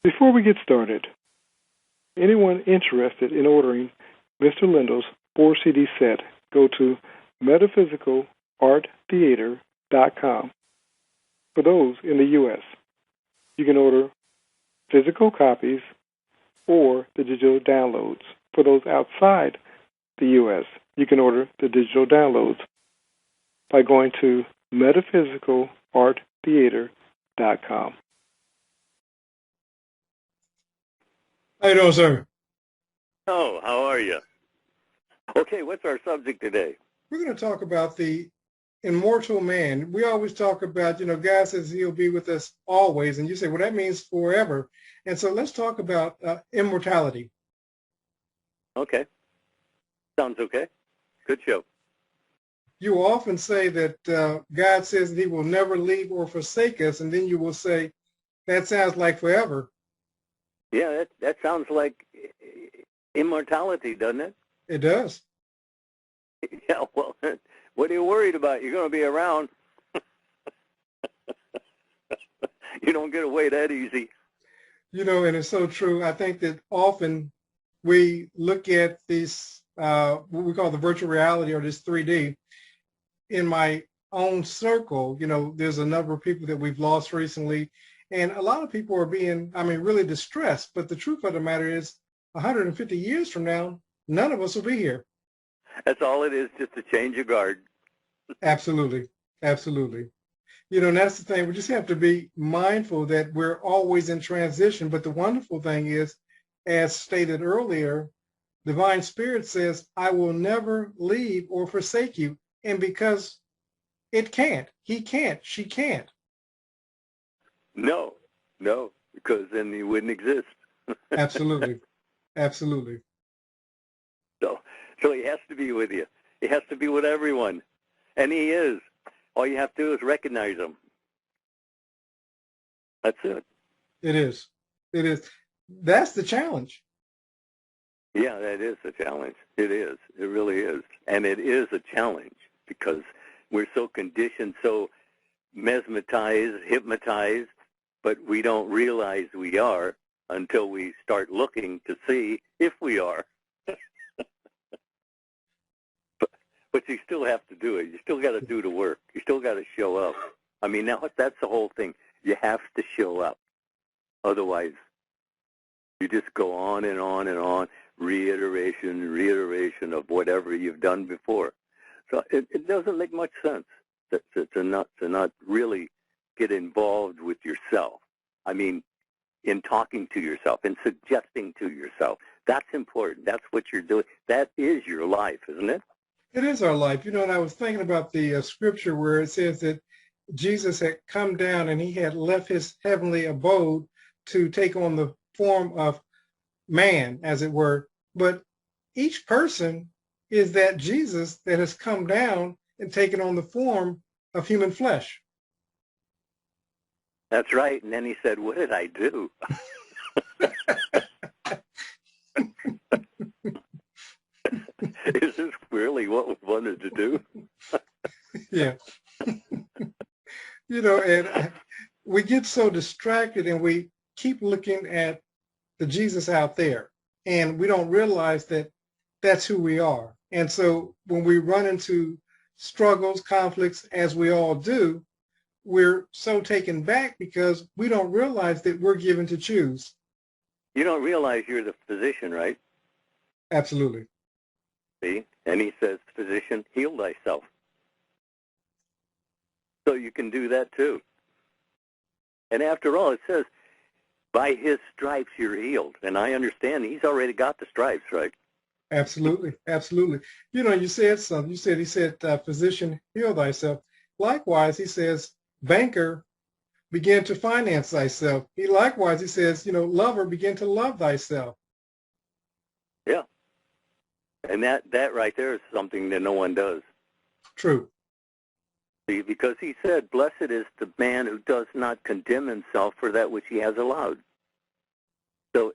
Before we get started, anyone interested in ordering Mr. Lindell's 4-CD set, go to metaphysicalarttheater.com. For those in the U.S., you can order physical copies or the digital downloads. For those outside the U.S., you can order the digital downloads by going to metaphysicalarttheater.com. How you doing, sir? Oh, how are you? Okay, what's our subject today? We're going to talk about the immortal man. We always talk about, God says he'll be with us always. And you say, well, that means forever. And so let's talk about immortality. Okay. Sounds okay. Good show. You often say that God says that he will never leave or forsake us. And then you will say, that sounds like forever. Yeah, that sounds like immortality, doesn't it? It does. Yeah, well, what are you worried about? You're going to be around. You don't get away that easy. And it's so true. I think that often we look at this, what we call the virtual reality or this 3D. In my own circle, there's a number of people that we've lost recently. And a lot of people are being, really distressed. But the truth of the matter is 150 years from now, none of us will be here. That's all it is, just a change of guard. Absolutely. Absolutely. And that's the thing. We just have to be mindful that we're always in transition. But the wonderful thing is, as stated earlier, Divine Spirit says, I will never leave or forsake you. And because it can't, he can't, she can't. No, because then he wouldn't exist. Absolutely. Absolutely. So he has to be with you. He has to be with everyone. And he is. All you have to do is recognize him. That's it. It is. It is. That's the challenge. Yeah, that is a challenge. It is. It really is. And it is a challenge because we're so conditioned, so mesmerized, hypnotized, but we don't realize we are until we start looking to see if we are. But you still have to do it. You still got to do the work. You still got to show up. Now that's the whole thing. You have to show up. Otherwise, you just go on and on and on, reiteration of whatever you've done before. So it doesn't make much sense to not really get involved with yourself. In talking to yourself and suggesting to yourself. That's important. That's what you're doing. That is your life, isn't it? It is our life. And I was thinking about the scripture where it says that Jesus had come down and he had left his heavenly abode to take on the form of man, as it were. But each person is that Jesus that has come down and taken on the form of human flesh. That's right. And then he said, what did I do? Is this really what we wanted to do? Yeah. And we get so distracted and we keep looking at the Jesus out there, and we don't realize that that's who we are. And so when we run into struggles, conflicts, as we all do, we're so taken back because we don't realize that we're given to choose. You don't realize you're the physician, right? Absolutely. See? And he says, physician, heal thyself. So you can do that too. And after all, it says, by his stripes you're healed. And I understand he's already got the stripes, right? Absolutely. Absolutely. You said something. He said, physician, heal thyself. Likewise, he says, banker, begin to finance thyself. He says, lover, begin to love thyself. Yeah. And that right there is something that no one does. True. See, because he said, blessed is the man who does not condemn himself for that which he has allowed. So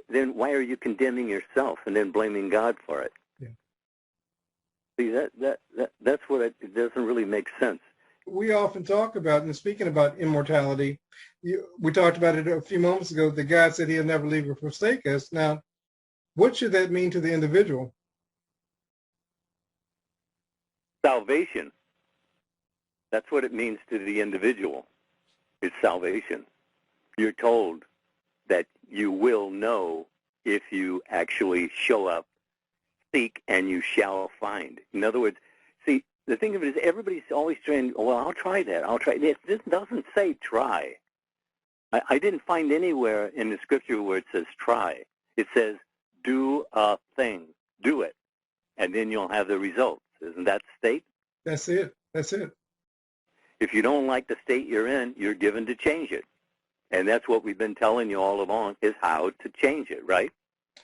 then why are you condemning yourself and then blaming God for it? Yeah. See, that's what it doesn't really make sense. We often talk about, and speaking about immortality, we talked about it a few moments ago, that God said he'll never leave or forsake us. Now, what should that mean to the individual? Salvation. That's what it means to the individual. It's salvation. You're told that you will know if you actually show up, seek, and you shall find. In other words, see, the thing of it is everybody's always saying, well, I'll try that. I'll try this. This doesn't say try. I didn't find anywhere in the scripture where it says try. It says do a thing. Do it. And then you'll have the results. Isn't that the state? That's it. That's it. If you don't like the state you're in, you're given to change it. And that's what we've been telling you all along, is how to change it, right?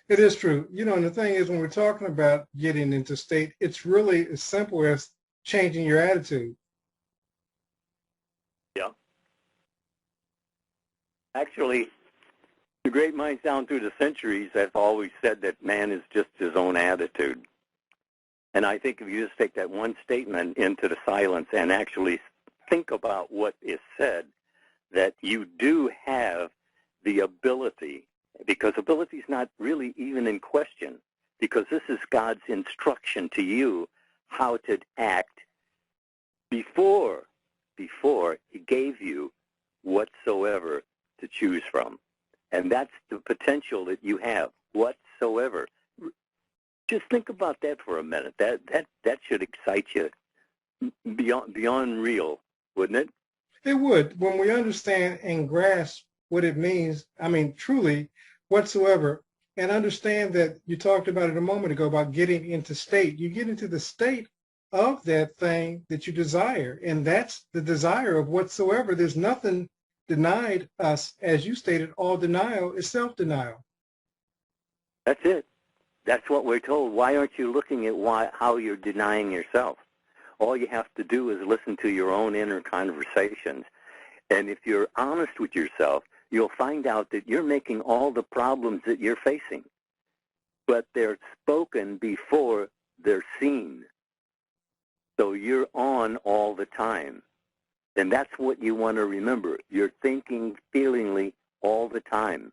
It is true. You know, and the thing is, when we're talking about getting into state, it's really as simple as changing your attitude. Yeah. Actually, the great minds down through the centuries have always said that man is just his own attitude. And I think if you just take that one statement into the silence and actually think about what is said, that you do have the ability, because ability is not really even in question, because this is God's instruction to you how to act before he gave you whatsoever to choose from. And that's the potential that you have, whatsoever. Just think about that for a minute. That should excite you beyond real, wouldn't it? It would. When we understand and grasp what it means, I mean, truly, whatsoever, and understand that you talked about it a moment ago about getting into state. You get into the state of that thing that you desire, and that's the desire of whatsoever. There's nothing denied us. As you stated, all denial is self-denial. That's it. That's what we're told. Why aren't you looking at how you're denying yourself? All you have to do is listen to your own inner conversations. And if you're honest with yourself, you'll find out that you're making all the problems that you're facing. But they're spoken before they're seen. So you're on all the time. And that's what you want to remember. You're thinking feelingly all the time.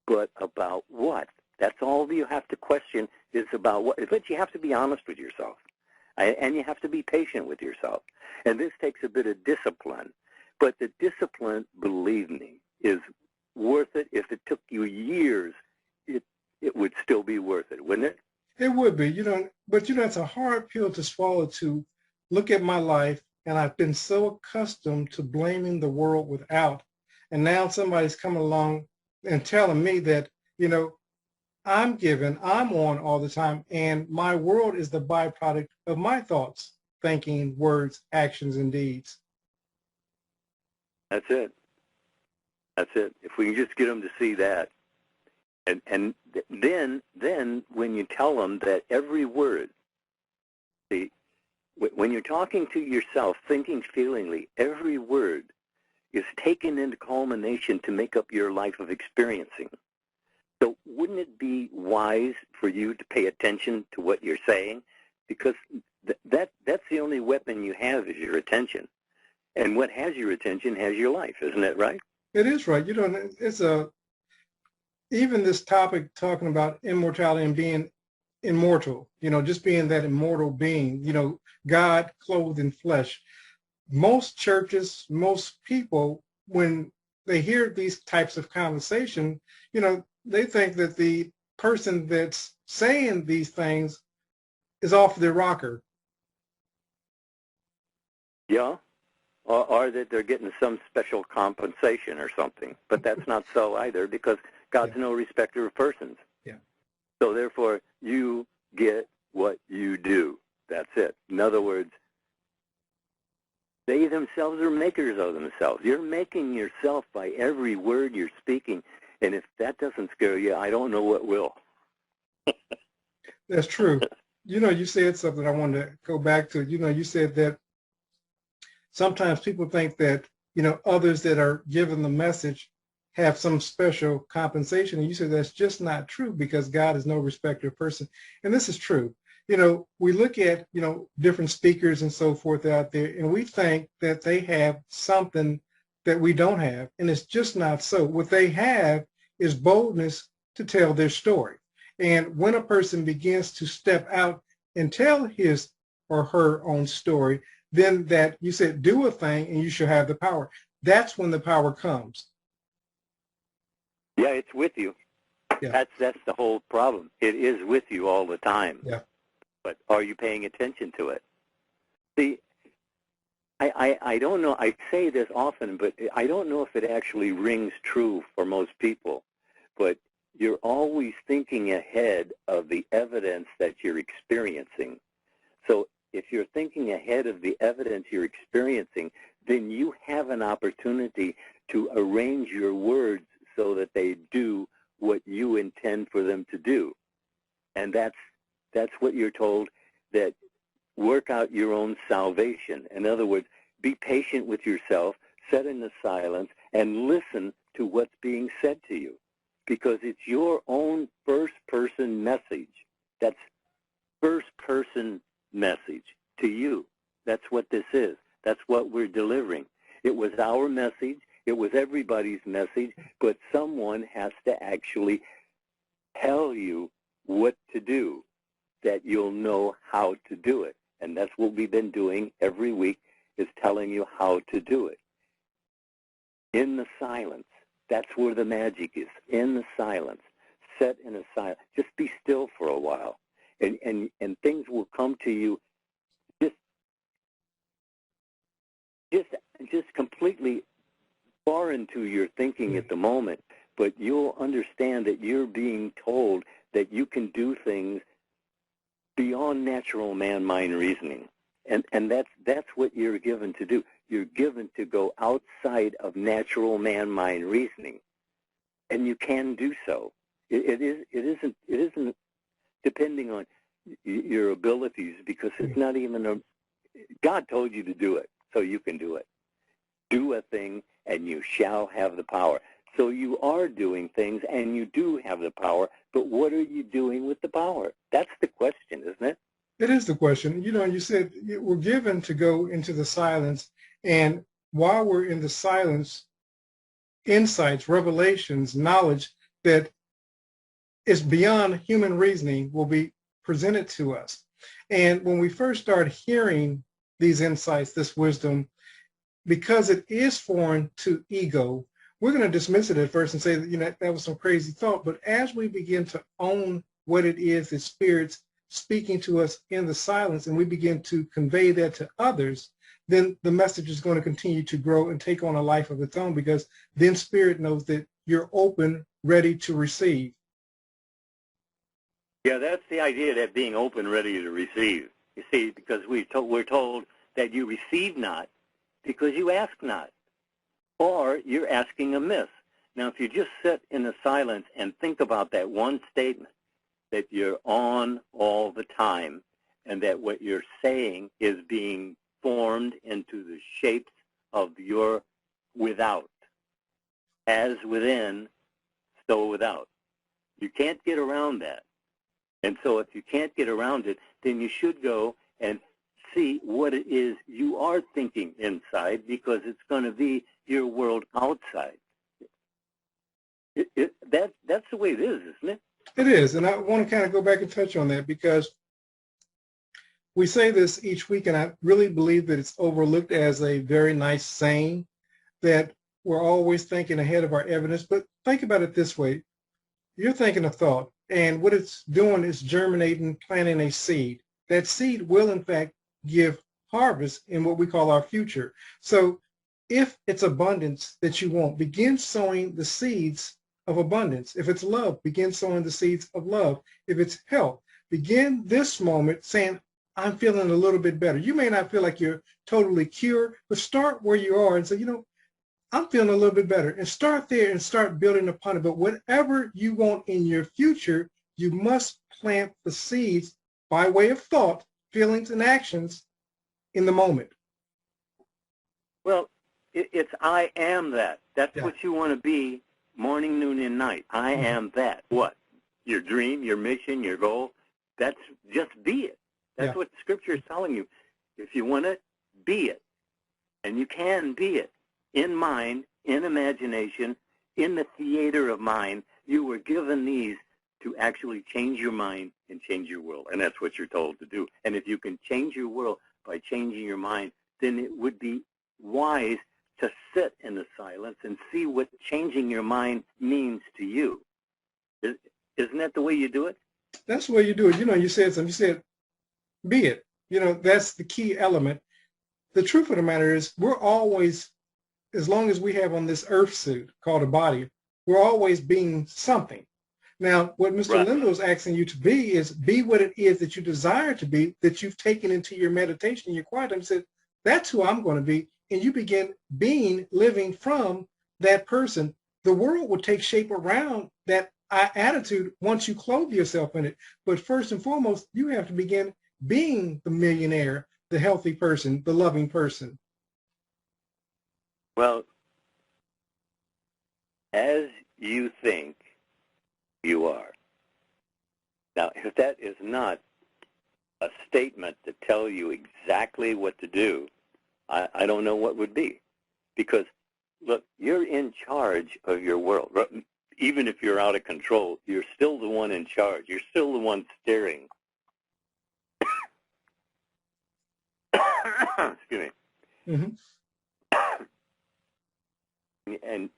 But about what? That's all you have to question, is about what. But you have to be honest with yourself. And you have to be patient with yourself. And this takes a bit of discipline. But the discipline, believe me, is worth it. If it took you years, it would still be worth it, wouldn't it? It would be, but it's a hard pill to swallow, to look at my life, and I've been so accustomed to blaming the world without. And now somebody's coming along and telling me that, I'm on all the time, and my world is the byproduct of my thoughts, thinking, words, actions, and deeds. That's it. That's it. If we can just get them to see that. And then when you tell them that every word, see, when you're talking to yourself, thinking feelingly, every word is taken into culmination to make up your life of experiencing. So wouldn't it be wise for you to pay attention to what you're saying? Because that's the only weapon you have, is your attention. And what has your attention has your life. Isn't that right? It is right. It's even this topic talking about immortality and being immortal, just being that immortal being, God clothed in flesh. Most churches, most people, when they hear these types of conversation, they think that the person that's saying these things is off their rocker. Yeah, or that they're getting some special compensation or something. But that's not so either, because God's no respecter of persons. Yeah. So therefore, you get what you do. That's it. In other words, they themselves are makers of themselves. You're making yourself by every word you're speaking. And if that doesn't scare you, I don't know what will. That's true. You said something I wanted to go back to. You said that sometimes people think that, others that are given the message have some special compensation. And you said that's just not true, because God is no respecter of person. And this is true. We look at, different speakers and so forth out there, and we think that they have something that we don't have, and it's just not so. What they have is boldness to tell their story. And when a person begins to step out and tell his or her own story, then that you said, do a thing and you shall have the power. That's when the power comes. Yeah, it's with you. Yeah. That's the whole problem. It is with you all the time. Yeah. But are you paying attention to it? See, I don't know. I say this often, but I don't know if it actually rings true for most people. But you're always thinking ahead of the evidence that you're experiencing. So if you're thinking ahead of the evidence you're experiencing, then you have an opportunity to arrange your words so that they do what you intend for them to do. And that's what you're told, that work out your own salvation. In other words, be patient with yourself, sit in the silence, and listen to what's being said to you. Because it's your own first-person message. That's first-person message to you. That's what this is. That's what we're delivering. It was our message. It was everybody's message, but someone has to actually tell you what to do, that you'll know how to do it. And that's what we've been doing every week, is telling you how to do it. In the silence. That's where the magic is, in the silence. Set in a silence. Just be still for a while, and things will come to you just completely foreign to your thinking at the moment, but you'll understand that you're being told that you can do things beyond natural man-mind reasoning. And that's what you're given to do. You're given to go outside of natural man-mind reasoning, and you can do so. It isn't depending on your abilities, because it's not even God told you to do it, so you can do it. Do a thing, and you shall have the power. So you are doing things, and you do have the power, but what are you doing with the power? That's the question, isn't it? It is the question. You know, you said we're given to go into the silence, and while we're in the silence, insights, revelations, knowledge that is beyond human reasoning will be presented to us. And when we first start hearing these insights, this wisdom, because it is foreign to ego, we're going to dismiss it at first and say that, you know, that was some crazy thought. But as we begin to own what it is that Spirit's speaking to us in the silence, and we begin to convey that to others, then the message is going to continue to grow and take on a life of its own, because then Spirit knows that you're open, ready to receive. Yeah, that's the idea, that being open, ready to receive. You see, because we're told that you receive not because you ask not, or you're asking amiss. Now, if you just sit in the silence and think about that one statement, that you're on all the time, and that what you're saying is being formed into the shapes of your without. As within, so without. You can't get around that. And so if you can't get around it, then you should go and see what it is you are thinking inside, because it's going to be your world outside. That's the way it is, isn't it? It is, and I want to kind of go back and touch on that, because we say this each week, and I really believe that it's overlooked as a very nice saying, that we're always thinking ahead of our evidence. But think about it this way. You're thinking a thought, and what it's doing is germinating, planting a seed. That seed will, in fact, give harvest in what we call our future. So if it's abundance that you want, begin sowing the seeds of abundance. If it's love, begin sowing the seeds of love. If it's health, begin this moment saying, I'm feeling a little bit better. You may not feel like you're totally cured, but start where you are and say, you know, I'm feeling a little bit better. And start there and start building upon it. But whatever you want in your future, you must plant the seeds by way of thought, feelings, and actions in the moment. Well, it's I am that. That's what you want to be, morning, noon, and night. I am that. What? Your dream, your mission, your goal. That's just be it. That's what Scripture is telling you. If you want it, be it. And you can be it. in mind, in imagination, in the theater of mind. You were given these to actually change your mind and change your world, and that's what you're told to do. And if you can change your world by changing your mind, then it would be wise to sit in the silence and see what changing your mind means to you. Isn't that the way you do it? That's the way you do it. You said something. You said, be it. That's the key element. The truth of the matter is we're always, as long as we have on this earth suit called a body, we're always being something. Now, what Mr. Right. Lindell is asking you to be what it is that you desire to be, that you've taken into your meditation, your quiet time, and said, that's who I'm going to be. And you begin living from that person. The world will take shape around that attitude once you clothe yourself in it. But first and foremost, you have to begin being the millionaire, the healthy person, the loving person. Well, as you think, you are. Now, if that is not a statement to tell you exactly what to do, I don't know what would be. Because, look, you're in charge of your world. Even if you're out of control, you're still the one in charge. You're still the one steering. Excuse me. Mm-hmm. And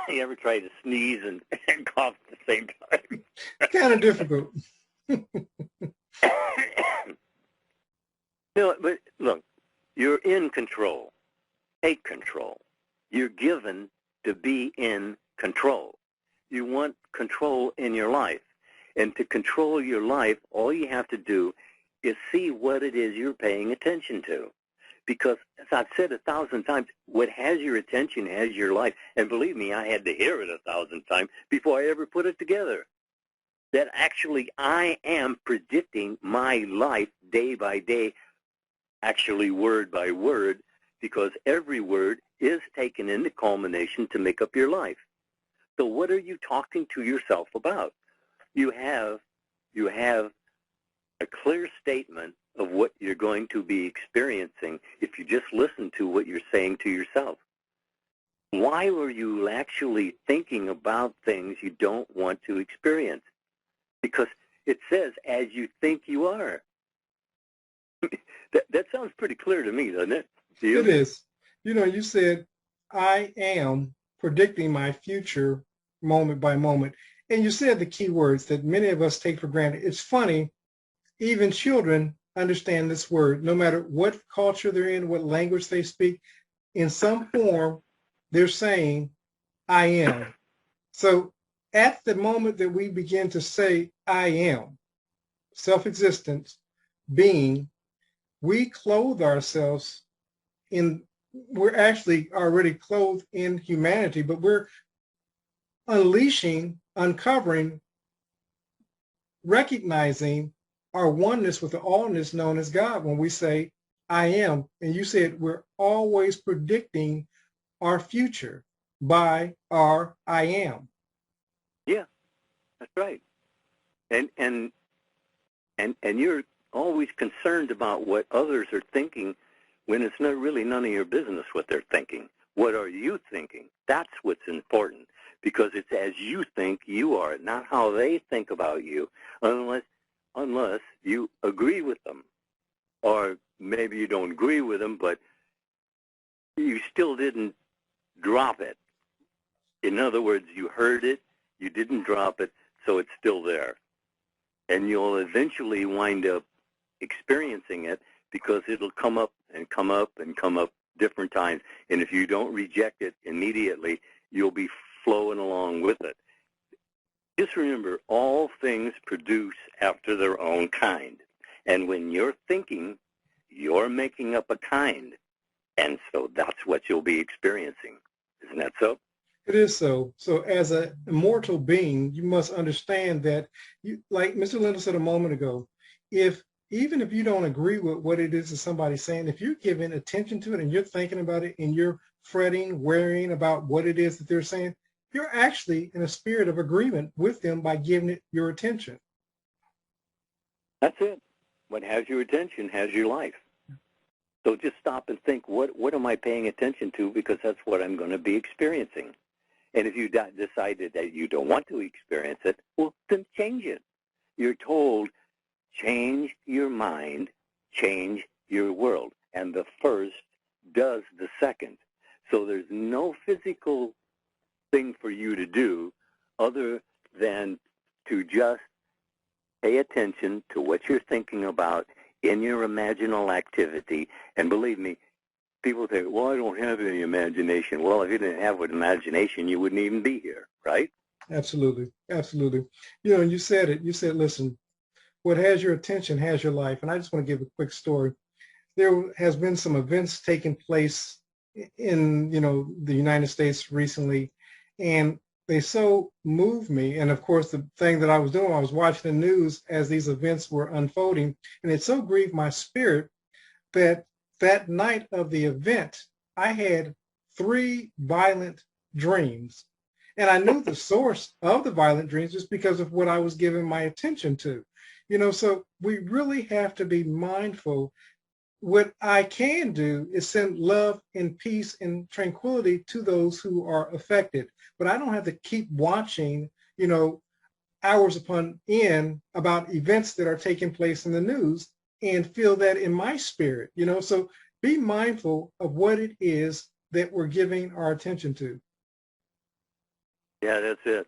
you ever try to sneeze and cough at the same time? Kind of difficult. No, but look, you're in control. Take control. You're given to be in control. You want control in your life. And to control your life, all you have to do is see what it is you're paying attention to. Because, as I've said 1,000 times, what has your attention has your life. And believe me, I had to hear it 1,000 times before I ever put it together. That actually I am predicting my life day by day, actually word by word, because every word is taken into culmination to make up your life. So what are you talking to yourself about? You have a clear statement of what you're going to be experiencing if you just listen to what you're saying to yourself. Why were you actually thinking about things you don't want to experience? Because it says, as you think you are. That sounds pretty clear to me, doesn't it? To you? It is. You said, I am predicting my future moment by moment. And you said the key words that many of us take for granted. It's funny, even children understand this word, no matter what culture they're in, what language they speak. In some form, they're saying, I am. So at the moment that we begin to say, I am, self-existence, being, we clothe ourselves we're actually already clothed in humanity, but we're unleashing, uncovering, recognizing our oneness with the allness known as God when we say, I am. And you said we're always predicting our future by our I am. Yeah, that's right. And you're always concerned about what others are thinking when it's not really none of your business what they're thinking. What are you thinking? That's what's important, because it's as you think you are, not how they think about you, unless you agree with them. Or maybe you don't agree with them, but you still didn't drop it. In other words, you heard it, you didn't drop it, so it's still there. And you'll eventually wind up experiencing it, because it'll come up and come up and come up different times. And if you don't reject it immediately, you'll be flowing along with it. Just remember, all things produce after their own kind. And when you're thinking, you're making up a kind. And so that's what you'll be experiencing. Isn't that so? It is so. So as an immortal being, you must understand that, like Mr. Lindell said a moment ago, even if you don't agree with what it is that somebody's saying, if you're giving attention to it and you're thinking about it and you're fretting, worrying about what it is that they're saying, you're actually in a spirit of agreement with them by giving it your attention. That's it. What has your attention has your life. So just stop and think, what am I paying attention to, because that's what I'm going to be experiencing. And if you decided that you don't want to experience it, well, then change it. You're told, change your mind, change your world. And the first does the second. So there's no physical thing for you to do other than to just pay attention to what you're thinking about in your imaginal activity. And believe me, people say, well, I don't have any imagination. Well, if you didn't have an imagination, you wouldn't even be here, right? Absolutely. Absolutely. You know, and you said it. You said, listen, what has your attention has your life. And I just want to give a quick story. There has been some events taking place in, the United States recently, and they so moved me. And of course, the thing that I was doing, I was watching the news as these events were unfolding, and it so grieved my spirit that night of the event, I had 3 violent dreams. And I knew the source of the violent dreams just because of what I was giving my attention to. So we really have to be mindful. What I can do is send love and peace and tranquility to those who are affected. But I don't have to keep watching, hours upon end about events that are taking place in the news and feel that in my spirit, So be mindful of what it is that we're giving our attention to. Yeah, that's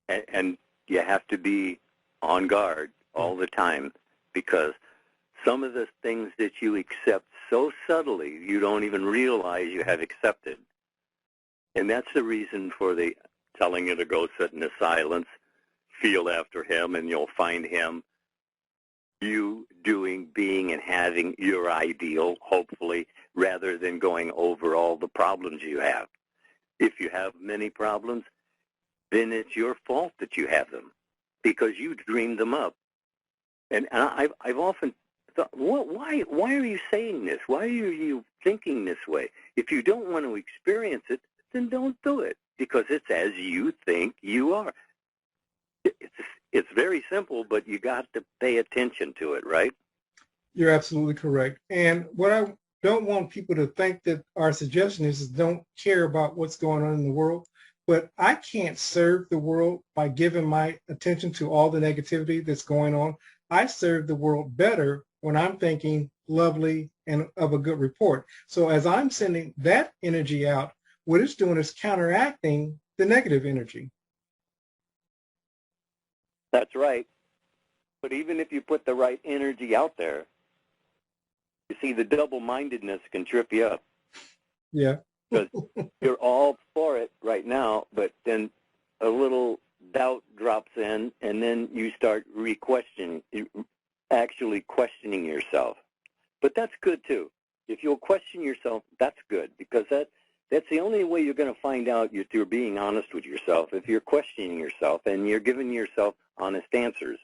it. And you have to be on guard all the time, because some of the things that you accept so subtly, you don't even realize you have accepted. And that's the reason for the telling you to go sit in the silence, feel after him, and you'll find him. You doing, being, and having your ideal, hopefully, rather than going over all the problems you have. If you have many problems, then it's your fault that you have them, because you dreamed them up. And I've often thought, why are you saying this? Why are you thinking this way? If you don't want to experience it, then don't do it, because it's as you think you are. It's very simple, but you got to pay attention to it, right? You're absolutely correct. And what I don't want people to think that our suggestion is don't care about what's going on in the world. But I can't serve the world by giving my attention to all the negativity that's going on. I serve the world better when I'm thinking lovely and of a good report. So as I'm sending that energy out, what it's doing is counteracting the negative energy. That's right. But even if you put the right energy out there, you see, the double-mindedness can trip you up. Yeah. Because you're all for it right now, but then a little doubt drops in, and then you start actually questioning yourself. But that's good, too. If you'll question yourself, that's good, because that's the only way you're going to find out if you're being honest with yourself, if you're questioning yourself and you're giving yourself honest answers.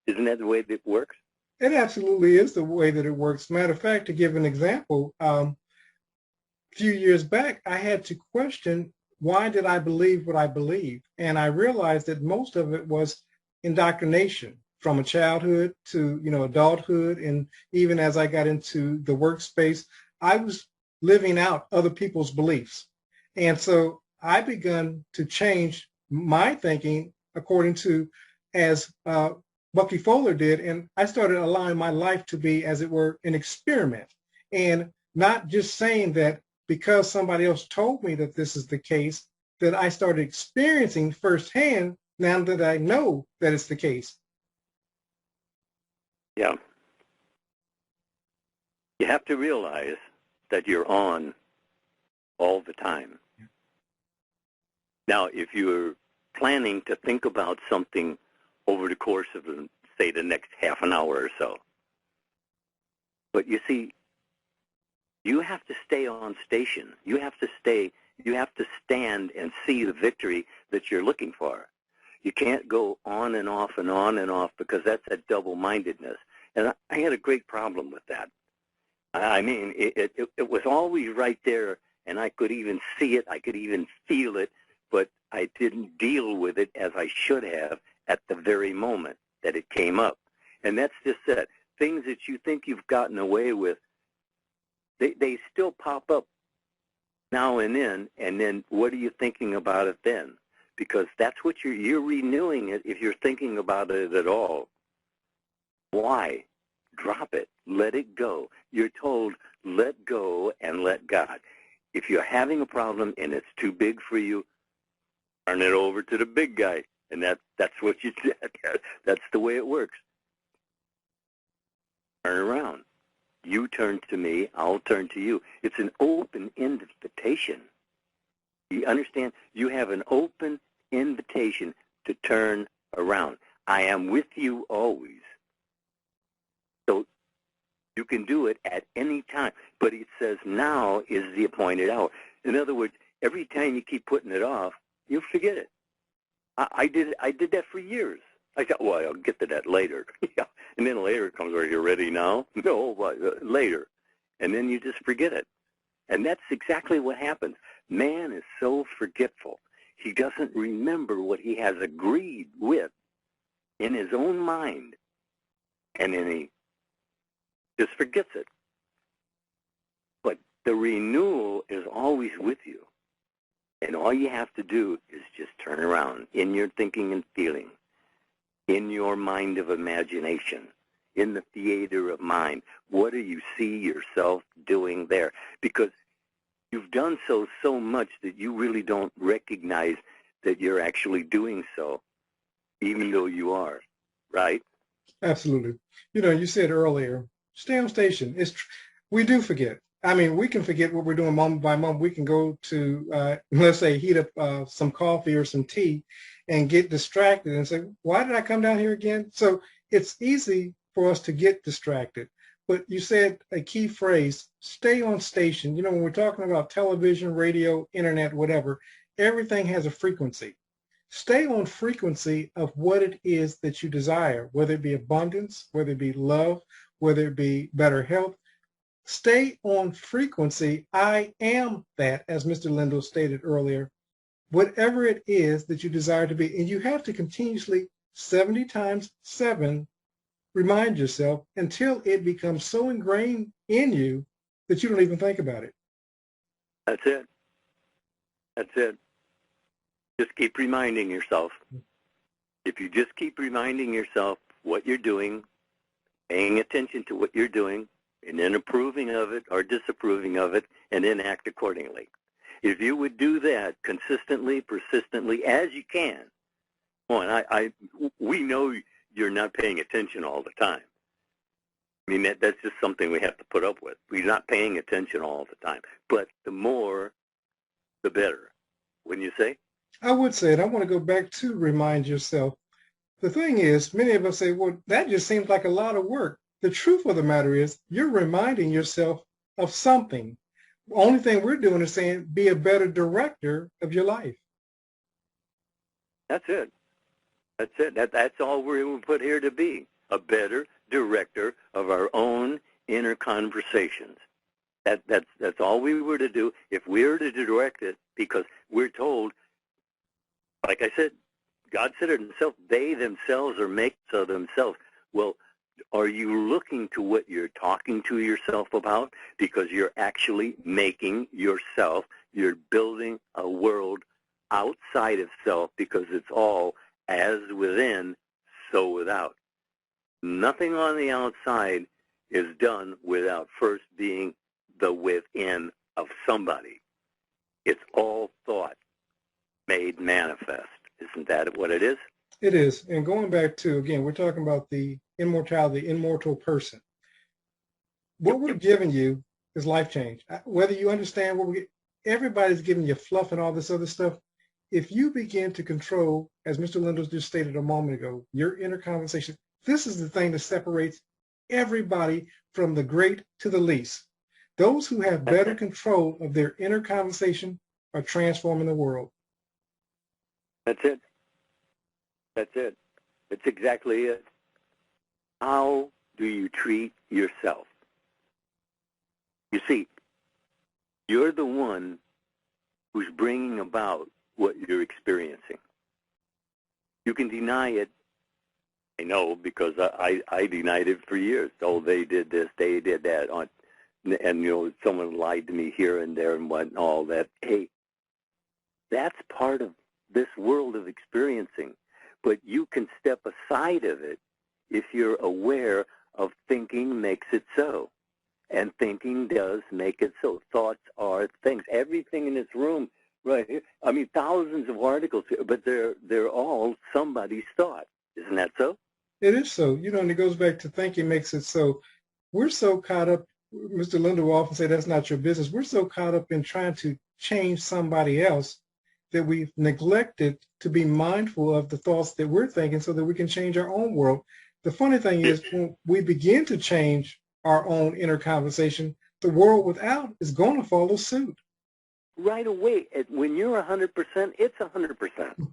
Isn't that the way that works? It absolutely is the way that it works. Matter of fact, to give an example, a few years back, I had to question, why did I believe what I believed? And I realized that most of it was indoctrination from a childhood to, adulthood. And even as I got into the workspace, I was living out other people's beliefs. And so I begun to change my thinking according to as Bucky Fuller did. And I started allowing my life to be, as it were, an experiment, and not just saying that because somebody else told me that this is the case, that I started experiencing firsthand now that I know that it's the case. Yeah. You have to realize that you're on all the time. Now, if you're planning to think about something over the course of, say, the next half an hour or so, but you see, you have to stay on station. You have to stand and see the victory that you're looking for. You can't go on and off and on and off, because that's that double-mindedness. And I had a great problem with that. I mean, it was always right there, and I could even see it. I could even feel it, but I didn't deal with it as I should have at the very moment that it came up. And that's just it. Things that you think you've gotten away with, They still pop up now and then what are you thinking about it then? Because that's what you're renewing it if you're thinking about it at all. Why? Drop it. Let it go. You're told, let go and let God. If you're having a problem and it's too big for you, turn it over to the big guy. And that's what you did. That's the way it works. Turn around. You turn to me, I'll turn to you. It's an open invitation. You understand? You have an open invitation to turn around. I am with you always. So you can do it at any time. But it says now is the appointed hour. In other words, every time you keep putting it off, you'll forget it. I did that for years. I thought, well, I'll get to that later. And then later it comes, are you ready now? No, later. And then you just forget it. And that's exactly what happens. Man is so forgetful. He doesn't remember what he has agreed with in his own mind. And then he just forgets it. But the renewal is always with you. And all you have to do is just turn around in your thinking and feeling, in your mind of imagination, in the theater of mind. What do you see yourself doing there? Because you've done so much that you really don't recognize that you're actually doing so, even though you are, right? Absolutely. You said earlier, stay on station. We do forget. I mean, we can forget what we're doing moment by moment. We can go to, let's say, heat up some coffee or some tea and get distracted and say, why did I come down here again? So it's easy for us to get distracted. But you said a key phrase, stay on station. When we're talking about television, radio, internet, whatever, everything has a frequency. Stay on frequency of what it is that you desire, whether it be abundance, whether it be love, whether it be better health. Stay on frequency. I am that, as Mr. Lindell stated earlier, whatever it is that you desire to be. And you have to continuously, 70 times 7, remind yourself until it becomes so ingrained in you that you don't even think about it. That's it. That's it. Just keep reminding yourself. If you just keep reminding yourself what you're doing, paying attention to what you're doing, and then approving of it or disapproving of it, and then act accordingly. If you would do that consistently, persistently, as you can, we know you're not paying attention all the time. I mean, that's just something we have to put up with. We're not paying attention all the time. But the more, the better. Wouldn't you say? I would say it. I want to go back to remind yourself. The thing is, many of us say, well, that just seems like a lot of work. The truth of the matter is you're reminding yourself of something. The only thing we're doing is saying be a better director of your life. That's it. That's it. That's all we're put here to be, a better director of our own inner conversations. That's all we were to do if we were to direct it, because we're told, like I said, God said it himself, they themselves are makers of themselves. Well, are you looking to what you're talking to yourself about? Because you're actually making yourself, you're building a world outside of self, because it's all as within, so without. Nothing on the outside is done without first being the within of somebody. It's all thought made manifest. Isn't that what it is? It is. And going back to, again, we're talking about the immortality, immortal person. What we're giving you is life change. Whether you understand everybody's giving you fluff and all this other stuff. If you begin to control, as Mr. Lindell just stated a moment ago, your inner conversation, this is the thing that separates everybody from the great to the least. Those who have better control of their inner conversation are transforming the world. That's it. That's it. That's exactly it. How do you treat yourself? You see, you're the one who's bringing about what you're experiencing. You can deny it. I know, because I denied it for years. Oh, they did this, they did that. and someone lied to me here and there and what and all that. Hey, that's part of this world of experiencing, but you can step aside of it if you're aware of thinking makes it so. And thinking does make it so. Thoughts are things. Everything in this room right here, I mean, thousands of articles here, but they're all somebody's thought. Isn't that so? It is so. And it goes back to thinking makes it so. We're so caught up, Mr. Lindell will often say that's not your business. We're so caught up in trying to change somebody else that we've neglected to be mindful of the thoughts that we're thinking so that we can change our own world. The funny thing is, when we begin to change our own inner conversation, the world without is going to follow suit. Right away. When you're 100%, it's 100%.